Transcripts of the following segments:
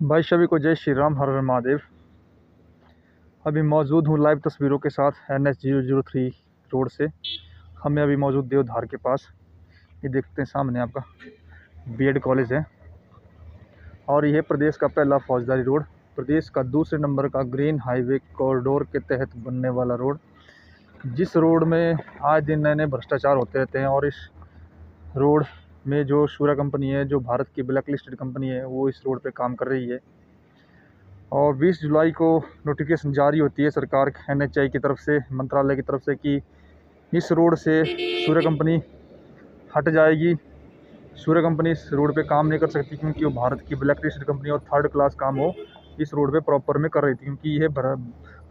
भाई सभी को जय श्री राम, हर हर महादेव। अभी मौजूद हूँ लाइव तस्वीरों के साथ NH003 रोड से। हमें अभी मौजूद देवधार के पास। ये देखते हैं सामने आपका BED कॉलेज है और यह प्रदेश का पहला फौजदारी रोड, प्रदेश का दूसरे नंबर का ग्रीन हाईवे कॉरिडोर के तहत बनने वाला रोड। जिस रोड में आज दिन नए नए भ्रष्टाचार होते रहते हैं और इस रोड में जो सूर्या कंपनी है, जो भारत की ब्लैक लिस्टेड कंपनी है, वो इस रोड पे काम कर रही है। और 20 जुलाई को नोटिफिकेशन जारी होती है सरकार NHAI की तरफ से, मंत्रालय की तरफ से, कि इस रोड से सूर्या कंपनी हट जाएगी। सूर्या कंपनी इस रोड पे काम नहीं कर सकती क्योंकि वो भारत की ब्लैक लिस्टेड कंपनी और थर्ड क्लास काम हो इस रोड पे प्रॉपर में कर रही थी, क्योंकि यह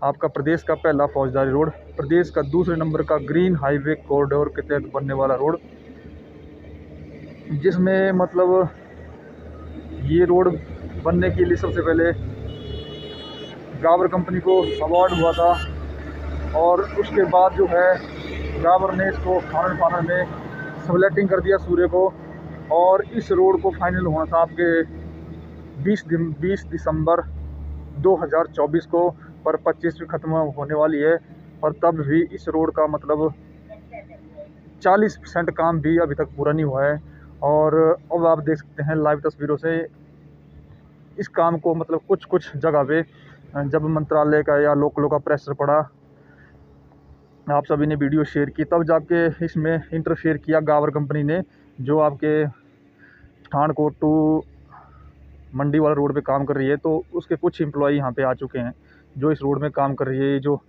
आपका प्रदेश का पहला फौजदारी रोड, प्रदेश का दूसरे नंबर का ग्रीन हाईवे कॉरिडोर के तहत बनने वाला रोड, जिसमें मतलब ये रोड बनने के लिए सबसे पहले गावर कंपनी को अवार्ड हुआ था और उसके बाद जो है गावर ने इसको फाइनल में सबलेटिंग कर दिया सूर्य को। और इस रोड को फाइनल होना था आपके 20 दिसंबर 2024 को, पर 25 ख़त्म होने वाली है। और तब भी इस रोड का मतलब 40% काम भी अभी तक पूरा नहीं हुआ है। और अब आप देख सकते हैं लाइव तस्वीरों से इस काम को, मतलब कुछ जगह पे जब मंत्रालय का या लोकलों का प्रेशर पड़ा, आप सभी ने वीडियो शेयर की, तब जाके इसमें इंटरफेयर किया गावर कंपनी ने, जो आपके पठानकोट टू मंडी वाला रोड पे काम कर रही है। तो उसके कुछ एम्प्लॉई यहाँ पे आ चुके हैं जो इस रोड में काम कर रही है। जो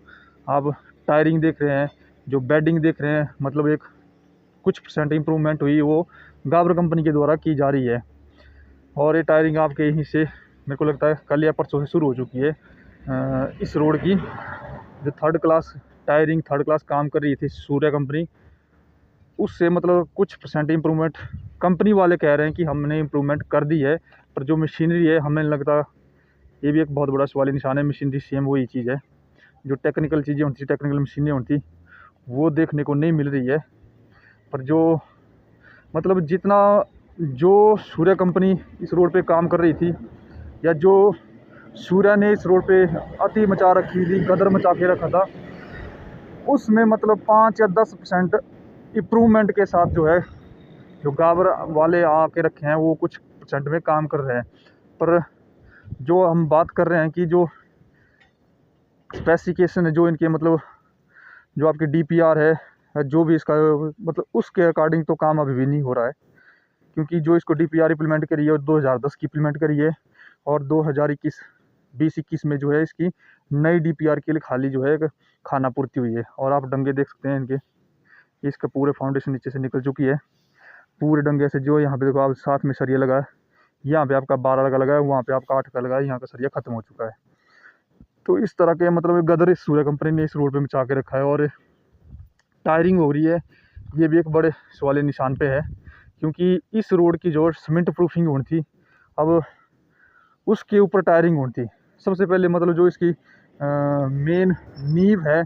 आप टायरिंग देख रहे हैं, जो बेडिंग देख रहे हैं, मतलब एक कुछ % इम्प्रूवमेंट हुई, वो गावर कंपनी के द्वारा की जा रही है। और ये टायरिंग आपके यहीं से मेरे को लगता है कल या परसों से शुरू हो चुकी है। इस रोड की जो थर्ड क्लास काम कर रही थी सूर्या कंपनी, उससे मतलब कुछ % इम्प्रूवमेंट कंपनी वाले कह रहे हैं कि हमने इम्प्रूवमेंट कर दी है, पर जो मशीनरी है हमें लगता ये भी एक बहुत बड़ा सवाल निशान है। मशीनरी सेम वही चीज़ है, जो टेक्निकल चीज़ें होती, टेक्निकल मशीनें होती, वो देखने को नहीं मिल रही है। पर जो मतलब जितना जो सूर्या कंपनी इस रोड पे काम कर रही थी, या जो सूर्या ने इस रोड पे अति मचा रखी थी, गदर मचा के रखा था, उसमें मतलब 5 या 10% इम्प्रूवमेंट के साथ जो है, जो गावर वाले आके रखे हैं, वो कुछ % में काम कर रहे हैं। पर जो हम बात कर रहे हैं कि जो स्पेसिफिकेशन है, जो इनके मतलब जो आपकी DPR है, जो भी इसका मतलब, उसके अकॉर्डिंग तो काम अभी भी नहीं हो रहा है। क्योंकि जो इसको DPR इम्प्लीमेंट करी है वो 2010 की इम्प्लीमेंट करी है, और 2021 में जो है इसकी नई DPR के लिए खाली जो है खाना पूर्ति हुई है। और आप डंगे देख सकते हैं इनके, इसका पूरे फाउंडेशन नीचे से निकल चुकी है पूरे डंगे से। जो यहाँ पे देखो आप साथ में सरिया लगा है, यहाँ पे आपका 12 का लगा है, वहाँ पे आपका 8 का लगा है, यहाँ का सरिया खत्म हो चुका है। तो इस तरह के मतलब गदर इस सूर्या कंपनी ने इस रोड पे मचा के रखा है। और टायरिंग हो रही है, ये भी एक बड़े सवाल निशान पे है, क्योंकि इस रोड की जो सीमेंट प्रूफिंग होनी थी, अब उसके ऊपर टायरिंग होनी थी। सबसे पहले मतलब जो इसकी मेन नींव है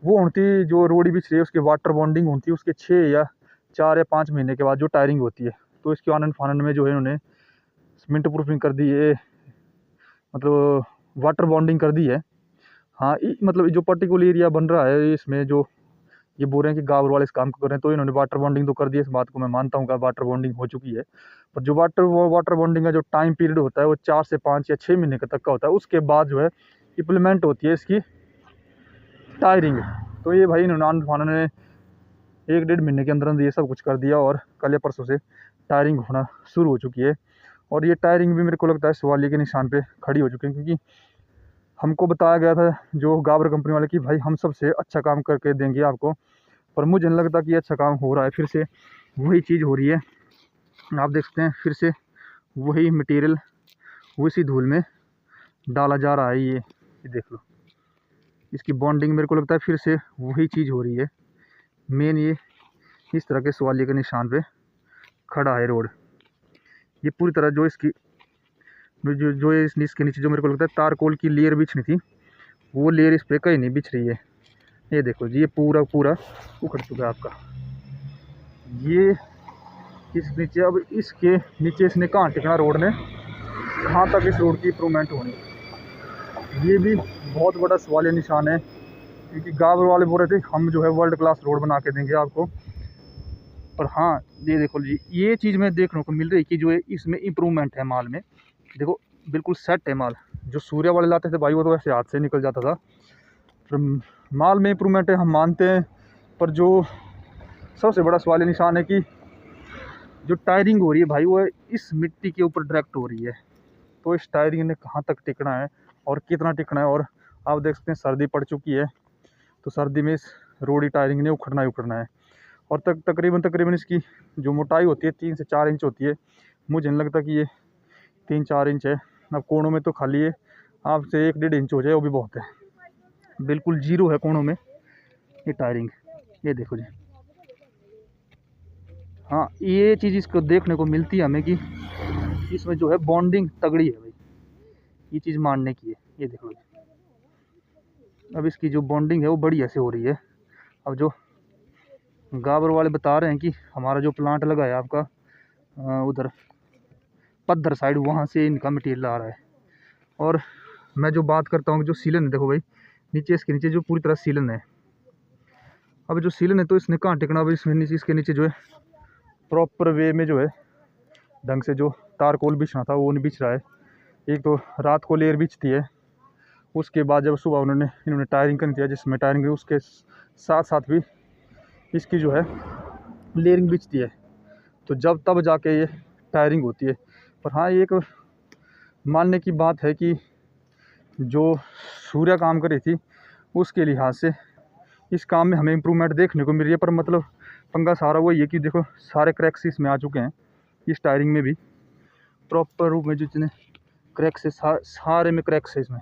वो होनी थी, जो रोड बिछ रही है उसकी वाटर बॉन्डिंग होनी थी, उसके 4 या 5 महीने के बाद जो टायरिंग होती है। तो इसके आनंद फानन में जो है उन्होंने सीमेंट प्रूफिंग कर दी है, मतलब वाटर बॉन्डिंग कर दी है। हाँ, मतलब जो पर्टिकुलर एरिया बन रहा है इसमें, जो ये बोल रहे हैं कि गावर वाले इस काम को कर रहे हैं, तो इन्होंने वाटर बॉन्डिंग तो कर दी है, इस बात को मैं मानता हूँ कि वाटर बॉन्डिंग हो चुकी है। पर जो वाटर बॉन्डिंग का जो टाइम पीरियड होता है वो 4 से 5 या 6 महीने तक का होता है। उसके बाद जो है इम्प्लीमेंट होती है इसकी टायरिंग। तो ये भाई इन्होंने आनंद ने 1-1.5 महीने के अंदर ये सब कुछ कर दिया, और कल या परसों से टायरिंग होना शुरू हो चुकी है। और ये टायरिंग भी मेरे को लगता है सवालिया के निशान पे खड़ी हो चुकी है, क्योंकि हमको बताया गया था जो गावर कंपनी वाले कि भाई हम सबसे अच्छा काम करके देंगे आपको, पर मुझे नहीं लगता कि अच्छा काम हो रहा है। फिर से वही चीज़ हो रही है, आप देख सकते हैं फिर से वही मटेरियल उसी धूल में डाला जा रहा है। ये देख लो, इसकी बॉन्डिंग मेरे को लगता है फिर से वही चीज़ हो रही है। मेन ये इस तरह के सवालिया के निशान पे खड़ा है रोड। ये पूरी तरह जो इसकी जो इसके नीचे जो मेरे को लगता है तारकोल की लेयर बिछनी थी, वो लेयर इस पर कहीं नहीं बिछ रही है। ये देखो जी, ये पूरा उखड़ चुका है आपका। ये इस नीचे, अब इसके नीचे इसने कहाँ टिकना रोड ने, कहाँ तक इस रोड की इम्प्रूवमेंट होनी, ये भी बहुत बड़ा सवालिया निशान है। क्योंकि गाँव वाले बोल रहे थे हम जो है वर्ल्ड क्लास रोड बना के देंगे आपको, पर हाँ ये देखो जी, ये चीज़ में देखने को मिल रही है कि जो है इसमें इम्प्रूवमेंट है माल में। देखो बिल्कुल सेट है माल। जो सूर्या वाले लाते थे भाई वो तो ऐसे हाथ से निकल जाता था। फिर माल में इम्प्रूवमेंट है हम मानते हैं, पर जो सबसे बड़ा सवाल निशान है कि जो टायरिंग हो रही है भाई वो इस मिट्टी के ऊपर डायरेक्ट हो रही है। तो इस टायरिंग ने कहाँ तक टिकना है और कितना टिकना है। और आप देख सकते हैं सर्दी पड़ चुकी है, तो सर्दी में इस रोडी टायरिंग ने उखड़ना ही उखड़ना है। और तकरीबन इसकी जो मोटाई होती है 3 से 4 इंच होती है। मुझे नहीं लगता कि ये 3-4 इंच है। अब कोणों में तो खाली है आपसे 1-1.5 इंच हो जाए वो भी बहुत है। बिल्कुल जीरो है कोणों में ये टायरिंग, ये देखो जी। हाँ ये चीज़ इसको देखने को मिलती है हमें कि इसमें जो है बॉन्डिंग तगड़ी है भाई, ये चीज़ मानने की है। ये देखो जी, अब इसकी जो बॉन्डिंग है वो बड़ी ऐसे हो रही है। अब जो गाबर वाले बता रहे हैं कि हमारा जो प्लांट लगा है आपका उधर पद्धर साइड, वहाँ से इनका मटेरियल आ रहा है। और मैं जो बात करता हूँ जो सीलन है, देखो भाई नीचे इसके नीचे जो पूरी तरह सीलन है। अब जो सीलन है तो इसने कहाँ टिकना। अब इसमें नीचे इसके नीचे जो है प्रॉपर वे में जो है ढंग से जो तारकोल बिछना था वो नहीं बिछ रहा है। एक तो रात को लेयर बिछती है, उसके बाद जब सुबह इन्होंने टायरिंग करनी थी, जिसमें टायरिंग उसके साथ साथ भी इसकी जो है लेयरिंग बिछती है। तो जब तब जाके ये टायरिंग होती है। पर हाँ ये एक मानने की बात है कि जो सूर्या काम कर रही थी उसके लिहाज से इस काम में हमें इम्प्रूवमेंट देखने को मिल रही है। पर मतलब पंगा सारा वही है कि देखो सारे क्रैक्स इसमें आ चुके हैं, इस टायरिंग में भी प्रॉपर रूप में जितने क्रैक्स है सारे में क्रैक्स है इसमें।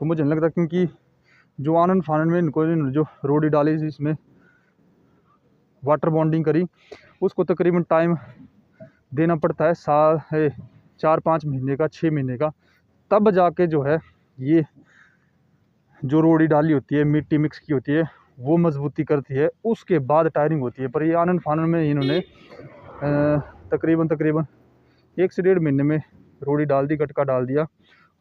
तो मुझे नहीं लगता, क्योंकि जो आनंद फानन में इनको जो रोडी डाली इसमें वाटर बॉन्डिंग करी उसको तकरीबन टाइम देना पड़ता है 4-5 महीने का, 6 महीने का। तब जाके जो है ये जो रोडी डाली होती है मिट्टी मिक्स की होती है वो मजबूती करती है, उसके बाद टायरिंग होती है। पर ये आनंद फानन में इन्होंने तकरीबन 1 से 1.5 महीने में रोडी डाल दी, गटका डाल दिया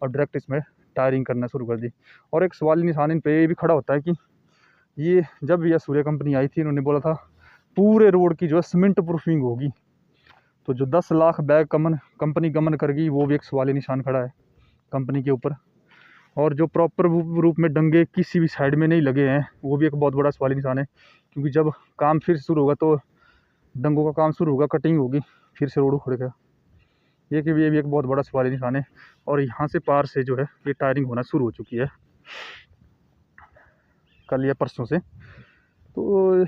और डायरेक्ट इसमें टायरिंग करना शुरू कर दी। और एक सवाल निशान इन पे ये भी खड़ा होता है कि ये जब यह सूर्या कंपनी आई थी इन्होंने बोला था पूरे रोड की जो है सीमेंट प्रूफिंग होगी। तो जो 10 लाख बैग कंपनी गमन कर गई वो भी एक सवाल निशान खड़ा है कंपनी के ऊपर। और जो प्रॉपर रूप में डंगे किसी भी साइड में नहीं लगे हैं वो भी एक बहुत बड़ा सवाल निशान है। क्योंकि जब काम फिर शुरू होगा तो डंगों का काम शुरू होगा, कटिंग होगी, फिर से रोड उखड़ेगा। ये भी एक बहुत बड़ा सवाल निशान है। और यहाँ से पार से जो है ये टायरिंग होना शुरू हो चुकी है कल या परसों से। तो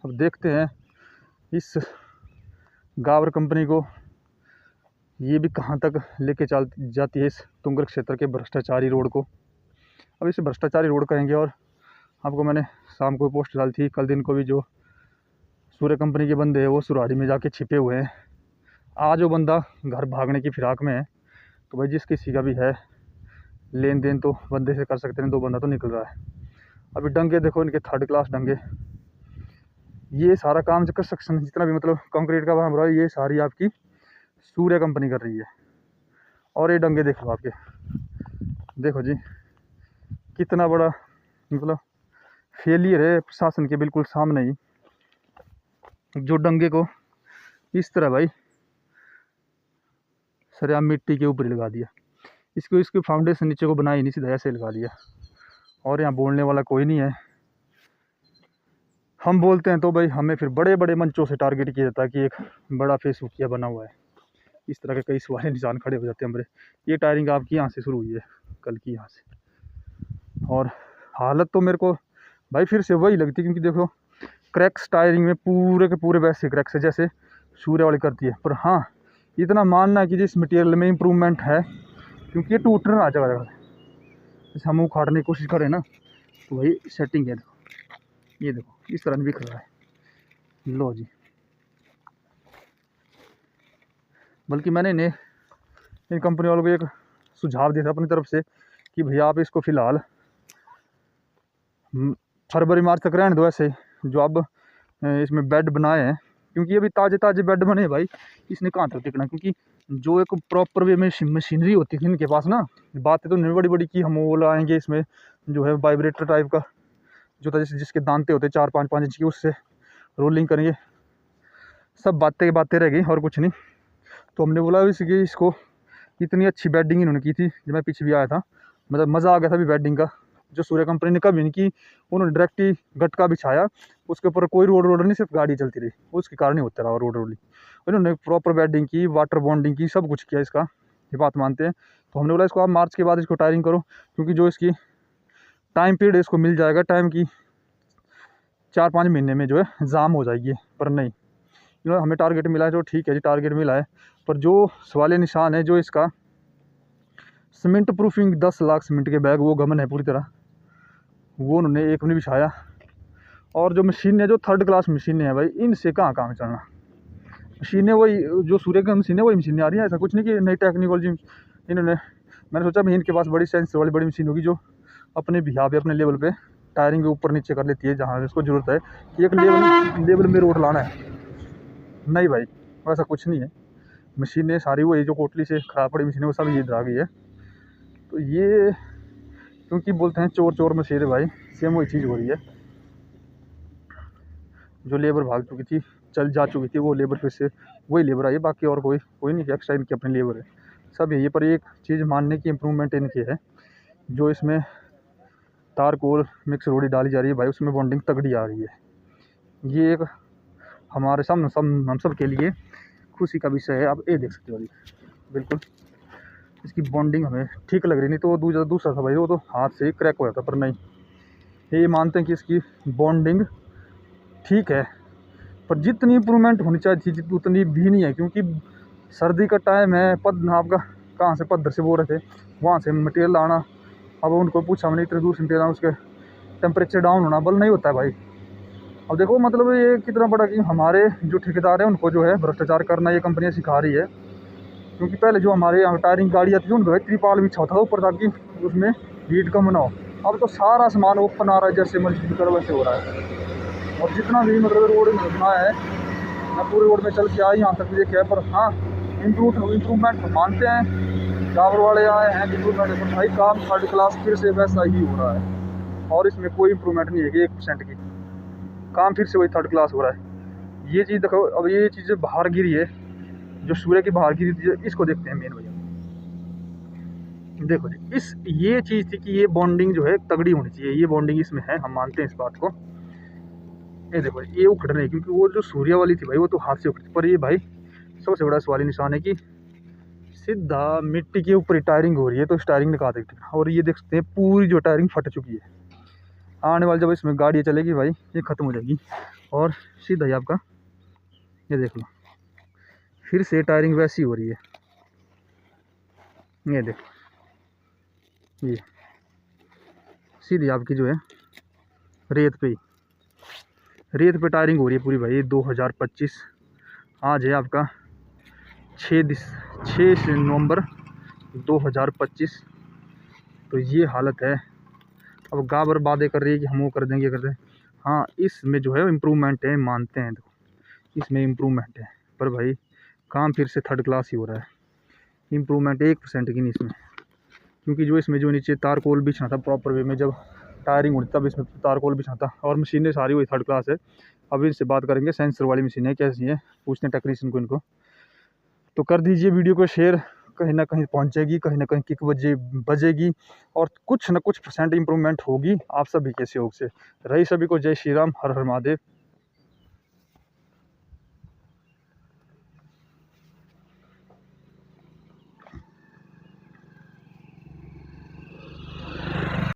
अब देखते हैं इस गावर कंपनी को ये भी कहाँ तक लेके चल जाती है इस तुंगल क्षेत्र के भ्रष्टाचारी रोड को। अब इसे भ्रष्टाचारी रोड कहेंगे। और आपको मैंने शाम को पोस्ट डाली थी, कल दिन को भी जो सूर्य कंपनी के बंदे हैं वो सुराड़ी में जाके छिपे हुए हैं। आज वो बंदा घर भागने की फिराक में है। तो भाई जिस किसी का भी है लेन देन तो बंदे से कर सकते हैं, 2 बंदा तो निकल रहा है। अभी डंगे देखो इनके 3rd क्लास डंगे। ये सारा काम जो कंस्ट्रक्शन जितना भी मतलब कंक्रीट का बन रहा है ये सारी आपकी सूर्य कंपनी कर रही है। और ये डंगे देख लो आपके, देखो जी कितना बड़ा मतलब फेलियर है प्रशासन के बिल्कुल सामने ही। जो डंगे को इस तरह भाई सरिया मिट्टी के ऊपर लगा दिया, इसकी फाउंडेशन नीचे को बनाई नहीं, सीधा ऐसे लगा दिया। और यहाँ बोलने वाला कोई नहीं है। हम बोलते हैं तो भाई हमें फिर बड़े बड़े मंचों से टारगेट किया जाता है कि एक बड़ा फेसबुकिया बना हुआ है। इस तरह के कई सवाल निशान खड़े हो जाते हैं हमारे। ये टायरिंग आपकी यहाँ से शुरू हुई है कल की यहाँ से। और हालत तो मेरे को भाई फिर से वही लगती है, क्योंकि देखो क्रैक्स टायरिंग में पूरे के पूरे वैसे क्रैक्स है जैसे सूर्य वाली करती है। पर हाँ इतना मानना है कि जिस मटेरियल में इम्प्रूवमेंट है, क्योंकि ये टूटना ना जगह जैसे हम उखाड़ने की कोशिश करें ना तो भाई सेटिंग है। देखो ये देखो इस तरह बिख रहा है। लो जी, बल्कि मैंने इन्हें इन कंपनी वालों को एक सुझाव दिया था अपनी तरफ से कि भैया आप इसको फ़िलहाल फरवरी मार्च तक रहने दो ऐसे, जो अब इसमें बेड बनाए हैं। क्योंकि अभी ताज़े ताज़े बेड बने हैं भाई, इसने कहाँ तक टिकना। क्योंकि जो एक प्रॉपर वे में मशीनरी होती थी इनके पास ना, बातें तो नहीं बड़ी बड़ी की हम वो लाएंगे इसमें जो है वाइब्रेटर टाइप का जो था, जिसके दांते होते 4-5 इंच की, उससे रोलिंग करेंगे, सब बातें बातें रह गई और कुछ नहीं। तो हमने बोला इसको इतनी अच्छी बेडिंग इन्होंने की थी जब मैं पीछे भी आया था, मतलब मज़ा आ गया था अभी बेडिंग का, जो सूर्य कंपनी ने कभी नहीं की। उन्होंने डायरेक्ट ही गटका बिछाया, उसके ऊपर कोई रोड नहीं, सिर्फ गाड़ी चलती रही, उसके कारण ही होता रहा रोड रोली। उन्होंने प्रॉपर बेडिंग की, वाटर बॉन्डिंग की, सब कुछ किया इसका, ये बात मानते हैं। तो हमने बोला इसको आप मार्च के बाद इसको टायरिंग करो, क्योंकि जो इसकी टाइम पीरियड इसको मिल जाएगा, टाइम की 4-5 महीने में जो है जाम हो जाएगी। पर नहीं, हमें टारगेट मिला है, जो ठीक है जी टारगेट मिला है, पर जो सवालिया निशान है जो इसका सीमेंट प्रूफिंग 10 लाख सीमेंट के बैग, वो गमन है पूरी तरह, वो उन्होंने एक नहीं बिछाया। और जो मशीनें, जो थर्ड क्लास मशीनें हैं भाई, इनसे कहाँ काम चलना। मशीनें वही जो सूर्य की मशीनें, वही मशीनें आ रही हैं, ऐसा कुछ नहीं कि नई टेक्नोलॉजी इन्होंने। मैंने सोचा भाई इनके पास बड़ी सेंसर वाली बड़ी मशीन होगी जो अपने बिहार पे, अपने लेवल पे टायरिंग के ऊपर नीचे कर लेती है जहाँ इसको ज़रूरत है कि एक लेवल में रोड लाना है। नहीं भाई, वैसा कुछ नहीं है। मशीनें सारी वही जो कोटली से ख़राब पड़ी मशीनें, वो सब ये आ गई है। तो ये क्योंकि बोलते हैं चोर चोर मशेरे भाई, सेम वही चीज़ हो रही है। जो लेबर भाग चुकी थी, चल जा चुकी थी, वो लेबर फिर से वही लेबर आई है, बाकी और कोई नहीं, एक्स्ट्रा इनकी अपनी लेबर है, सब यही। पर एक चीज़ मानने की इम्प्रूवमेंट इनकी है, जो इसमें तार कोल मिक्स रोडी डाली जा रही है भाई, उसमें बॉन्डिंग तगड़ी आ रही है। ये एक हमारे सामने हम सब के लिए खुशी का विषय है। आप ये देख सकते हो अभी बिल्कुल इसकी बॉन्डिंग हमें ठीक लग रही। नहीं तो वो दूसरा था भाई, वो तो हाथ से ही क्रैक हो जाता। पर नहीं, ये मानते हैं कि इसकी बॉन्डिंग ठीक है, पर जितनी इम्प्रूवमेंट होनी चाहिए थी उतनी भी नहीं है। क्योंकि सर्दी का टाइम है, आपका कहाँ से पद्धर से बोल रहे थे, वहाँ से मटेरियल लाना। अब उनको पूछा मैंने, इतने दूर से मटेरियल, उसके टेम्परेचर डाउन होना बल नहीं होता है भाई। अब देखो मतलब ये कितना बड़ा कि हमारे जो ठेकेदार हैं उनको जो है भ्रष्टाचार करना ये कंपनियाँ सिखा रही है। क्योंकि पहले जो हमारे यहाँ टायरिंग गाड़ी आती थी उनको त्रिपाल बिछा था ऊपर, ताकि उसमें हीट कम ना हो। अब तो सारा सामान ओपन आ रहा है, जैसे मर्जी कर वैसे हो रहा है। और जितना भी मतलब रोड में बनाया है, मैं पूरे रोड में चल के आई यहाँ तक भी देखा है। पर हाँ, इम्प्रूवमेंट मानते हैं, टावर वाले आए हैं इम्प्रूवमेंट, पर भाई काम थर्ड क्लास फिर से वैसा ही हो रहा है। और इसमें कोई इम्प्रूवमेंट नहीं है कि 1% की, काम फिर से वही थर्ड क्लास हो रहा है। ये चीज़ देखो, अब ये चीज़ बाहर गिरी है, जो सूर्य की बाहर गिरी थी, इसको देखते हैं मेन भैया। देखो जी, ये चीज़ थी कि ये बॉन्डिंग जो है तगड़ी होनी चाहिए, ये बॉन्डिंग इसमें है, हम मानते हैं इस बात को। ये देखो ये उखड़ रही है, क्योंकि वो जो सूर्य वाली थी भाई वो तो हाथ से उखड़ी। पर ये भाई सबसे बड़ा सवाल निशान है कि सीधा मिट्टी के ऊपर ही टायरिंग हो रही है, तो इस टायरिंग ने कहा था। और ये देख सकते हैं पूरी जो टायरिंग फट चुकी है। आने वाली जब इसमें गाड़ी चलेगी भाई, ये ख़त्म हो जाएगी। और सीधा ही आपका ये देख लो, फिर से टायरिंग वैसी हो रही है। ये देखो, ये सीधी आपकी जो है रेत पे टायरिंग हो रही है पूरी भाई। 2025 आज है आपका 6 नवंबर 2025। तो ये हालत है। अब गाबर बातें कर रही है कि हम वो कर देंगे, कर दें। हाँ, इसमें जो है इम्प्रूवमेंट है, मानते हैं, देखो इसमें इम्प्रूवमेंट है। पर भाई काम फिर से थर्ड क्लास ही हो रहा है, इम्प्रूवमेंट 1% की नहीं इसमें। क्योंकि जो इसमें जो नीचे तार कोल बिछना था प्रॉपर वे में, जब टायरिंग होती तब इसमें तार कोल बिछना था। और मशीनें सारी वही थर्ड क्लास है। अब इनसे बात करेंगे, सेंसर वाली मशीनें कैसी हैं, पूछते हैं टेक्नीशियन को इनको। तो कर दीजिए वीडियो को शेयर, कहीं ना कहीं पहुंचेगी, कहीं ना कहीं किक बजेगी, और कुछ न कुछ % इम्प्रूवमेंट होगी आप सभी के सहयोग से। रही सभी को जय श्री राम, हर हर महादेव।